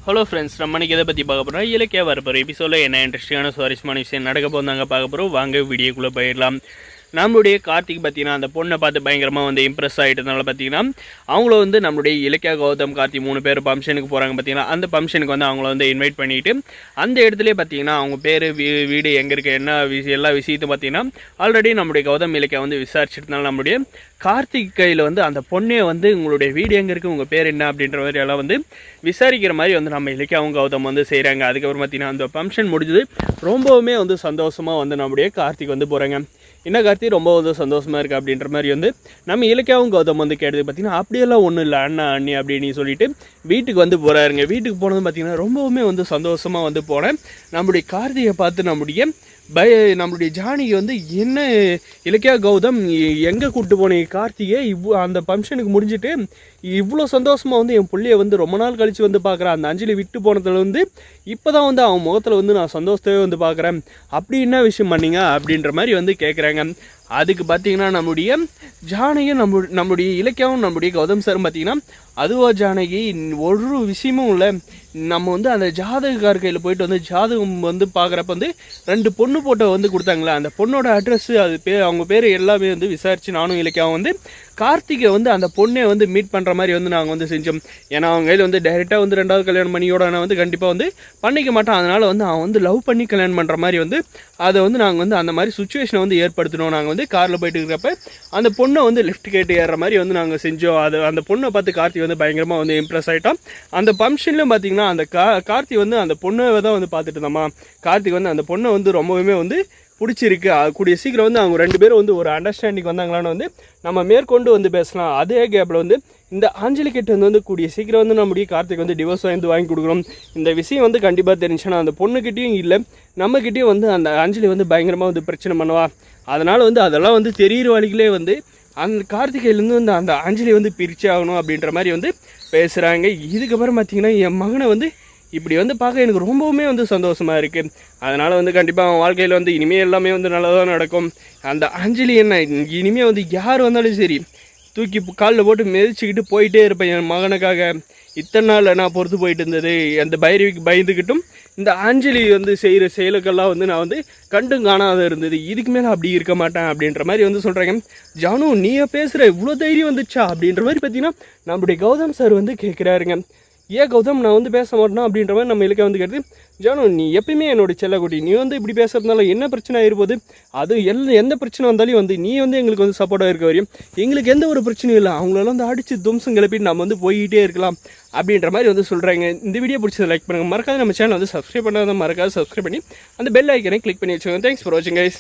Hello friends, நம்ம இன்றைக்கி எதை பற்றி பார்க்க போகிறோம், இலக்கிய வரப்போகிற எபிசோடில் என்ன இன்ட்ரெஸ்டிங்கான சுவாரஸ்யமான விஷயம் நடக்க போதாங்க பார்க்க போகிறோம். வாங்க வீடியோக்குள்ளே போயிடலாம். நம்மளுடைய கார்த்திக் பார்த்தீங்கன்னா அந்த பொண்ணை பார்த்து பயங்கரமாக வந்து இம்ப்ரெஸ் ஆகிட்டதுனால பார்த்தீங்கன்னா அவங்கள வந்து நம்மளுடைய இலக்கியா கௌதம் கார்த்தி 3 பேர் ஃபங்க்ஷனுக்கு போகிறாங்க. பார்த்தீங்கன்னா அந்த ஃபங்க்ஷனுக்கு வந்து அவங்கள வந்து இன்வைட் பண்ணிவிட்டு அந்த இடத்துலேயே பார்த்தீங்கன்னா அவங்க பேர் வீடு எங்கே இருக்குது என்ன எல்லா விஷயத்தையும் பார்த்தீங்கன்னா ஆல்ரெடி நம்மளுடைய கௌதம் இலக்கியா வந்து விசாரிச்சிருந்தனால நம்மளுடைய கார்த்திக் கையில் வந்து அந்த பொண்ணே வந்து உங்களுடைய வீடு எங்கே இருக்குது, உங்கள் பேர் என்ன அப்படின்ற மாதிரி எல்லாம் வந்து விசாரிக்கிற மாதிரி வந்து நம்ம இலக்கியாவும் கௌதம் வந்து செய்கிறாங்க. அதுக்கப்புறம் பார்த்தீங்கன்னா அந்த ஃபங்க்ஷன் முடிஞ்சது ரொம்பவுமே வந்து சந்தோஷமாக வந்து நம்மளுடைய கார்த்திக் வந்து போகிறாங்க. என்ன கார்த்தி ரொம்ப வந்து சந்தோஷமாக இருக்குது அப்படின்ற மாதிரி வந்து நம்ம இலக்கியாவும் கௌதம் வந்து கேட்டது பார்த்தீங்கன்னா அப்படியெல்லாம் ஒன்றும் இல்லை அண்ணா அண்ணி அப்படின்னு சொல்லிட்டு வீட்டுக்கு வந்து போகிறாருங்க. வீட்டுக்கு போனது பார்த்தீங்கன்னா ரொம்பவுமே வந்து சந்தோஷமாக வந்து போனேன். நம்மளுடைய கார்த்திகை பார்த்து நம்மளுடைய ஜானிக்கு வந்து என்ன இலக்கியா கௌதம் எங்கே கூப்பிட்டு போனேன் கார்த்திகை அந்த ஃபங்க்ஷனுக்கு முடிஞ்சுட்டு இவ்வளோ சந்தோஷமாக வந்து என் பிள்ளைய வந்து ரொம்ப நாள் கழித்து வந்து பார்க்குறேன். அந்த அஞ்சலி விட்டு போனதில் வந்து இப்போ தான் வந்து அவன் முகத்தில் வந்து நான் சந்தோஷத்தவே வந்து பார்க்குறேன். அப்படி என்ன விஷயம் பண்ணீங்க அப்படின்ற மாதிரி வந்து கேட்குறாங்க. அதுக்கு பார்த்தீங்கன்னா நம்முடைய ஜானகியும் நம்முடைய இலக்கியாவும் நம்முடைய கௌதம் சார் பார்த்தீங்கன்னா அதுவா ஜானகி ஒரு விஷயமும் இல்லை, நம்ம வந்து அந்த ஜாதகக்கார் கையில் போயிட்டு வந்து ஜாதகம் வந்து பார்க்குறப்ப வந்து 2 பொண்ணு போட்டோ வந்து கொடுத்தாங்களே, அந்த பொண்ணோட அட்ரஸ்ஸு அது அவங்க பேர் எல்லாமே வந்து விசாரித்து நானும் இலக்கியாவும் வந்து கார்த்திகை வந்து அந்த பொண்ணை வந்து மீட் பண்ணுற மாதிரி வந்து நாங்கள் வந்து செஞ்சோம். ஏன்னா அவங்க கையில் வந்து டைரெக்டாக வந்து 2வது கல்யாணம் பண்ணியோட நான் வந்து கண்டிப்பாக வந்து பண்ணிக்க மாட்டான். அதனால் வந்து அவன் வந்து லவ் பண்ணி கல்யாணம் பண்ணுற மாதிரி வந்து அதை வந்து நாங்கள் வந்து அந்த மாதிரி சுச்சுவேஷனை வந்து ஏற்படுத்தினோம். நாங்கள் வந்து காரில் போயிட்டு இருக்கிறப்ப அந்த பொண்ணை வந்து லெஃப்ட் கேட்டு ஏறுற மாதிரி வந்து நாங்கள் செஞ்சோம். அந்த பொண்ணை பார்த்து கார்த்திக் வந்து பயங்கரமாக வந்து இம்ப்ரெஸ் ஆகிட்டோம். அந்த ஃபங்க்ஷன்லையும் பார்த்தீங்கன்னா அந்த கார்த்திக் வந்து அந்த பொண்ணை தான் வந்து பார்த்துட்டு இருந்தோமா. கார்த்திக் வந்து அந்த பொண்ணை வந்து ரொம்பவுமே வந்து பிடிச்சிருக்கு. கூடிய சீக்கிரம் வந்து அவங்க 2 பேரும் வந்து ஒரு அண்டர்ஸ்டாண்டிங் வந்தாங்களான்னு வந்து நம்ம மேற்கொண்டு வந்து பேசலாம். அதே கேப்பில் வந்து இந்த ஆஞ்சலி கிட்ட வந்து கூடிய சீக்கிரம் வந்து நம்முடைய கார்த்திக் வந்து டிவோர்ஸ் வாங்கி கொடுக்குறோம். இந்த விஷயம் வந்து கண்டிப்பாக தெரிஞ்சுன்னா அந்த பொண்ணுக்கிட்டேயும் இல்லை நம்மக்கிட்டேயும் வந்து அந்த ஆஞ்சலி வந்து பயங்கரமாக வந்து பிரச்சனை பண்ணுவா. அதனால் வந்து அதெல்லாம் வந்து தெரிகிற வழிகளே வந்து அந்த கார்த்திகையிலேருந்து வந்து அந்த ஆஞ்சலி வந்து பிரிச்சு ஆகணும் அப்படின்ற மாதிரி வந்து பேசுகிறாங்க. இதுக்கப்புறம் பார்த்திங்கன்னா என் மகனை வந்து இப்படி வந்து பார்க்க எனக்கு ரொம்பவுமே வந்து சந்தோஷமாக இருக்குது. அதனால் வந்து கண்டிப்பாக அவன் வாழ்க்கையில் வந்து இனிமேல் எல்லாமே வந்து நல்லதாக நடக்கும். அந்த அஞ்சலி என்ன இனிமேல் வந்து யார் வந்தாலும் சரி தூக்கி காலில் போட்டு மிதிச்சுக்கிட்டு போயிட்டே இருப்பேன். என் மகனுக்காக இத்தனை நாள் நான் பொறுத்து போயிட்டு இருந்தது அந்த பைரவிக்கு பயந்துக்கிட்டும் இந்த அஞ்சலி வந்து செய்கிற செயலுக்கெல்லாம் வந்து நான் வந்து கண்டும் காணாத இருந்தது. இதுக்கு மேலே அப்படி இருக்க மாட்டேன் அப்படின்ற மாதிரி வந்து சொல்கிறாங்க. ஜானு நீயே பேசுகிற இவ்வளோ தைரியம் வந்துச்சா அப்படின்ற மாதிரி பார்த்தீங்கன்னா நம்முடைய கௌதம் சார் வந்து கேட்குறாருங்க. ஏன் கௌதம் நான் வந்து பேச மாட்டேனா அப்படின்ற மாதிரி நம்ம இலக்கிய வந்து கேட்டு, ஜானு நீ எப்பயுமே என்னோடய செல்லக்குட்டி, நீ வந்து இப்படி பேசுறதுனால என்ன பிரச்சனை ஆகிருப்போது, அது எந்த பிரச்சனை வந்தாலும் வந்து நீ வந்து எங்களுக்கு வந்து சப்போர்ட்டாக இருக்க வரையும் எங்களுக்கு எந்த ஒரு பிரச்சனையும் இல்லை, அவங்களெல்லாம் வந்து அடித்து தும்சம் கிளப்பிட்டு நம்ம வந்து போய்கிட்டே இருக்கலாம் அப்படின்ற மாதிரி வந்து சொல்கிறாங்க. இந்த வீடியோ பிடிச்சதை லைக் பண்ணுங்கள், மறக்காத நம்ம சேனல் வந்து சப்ஸ்கிரைப் பண்ணாத மறக்காத சப்ஸ்கிரைப் பண்ணி அந்த பெல் ஐக்கனை கிளிக் பண்ணி வச்சுக்கோங்க. தேங்க்ஸ் ஃபார் வாட்சிங் கைஸ்.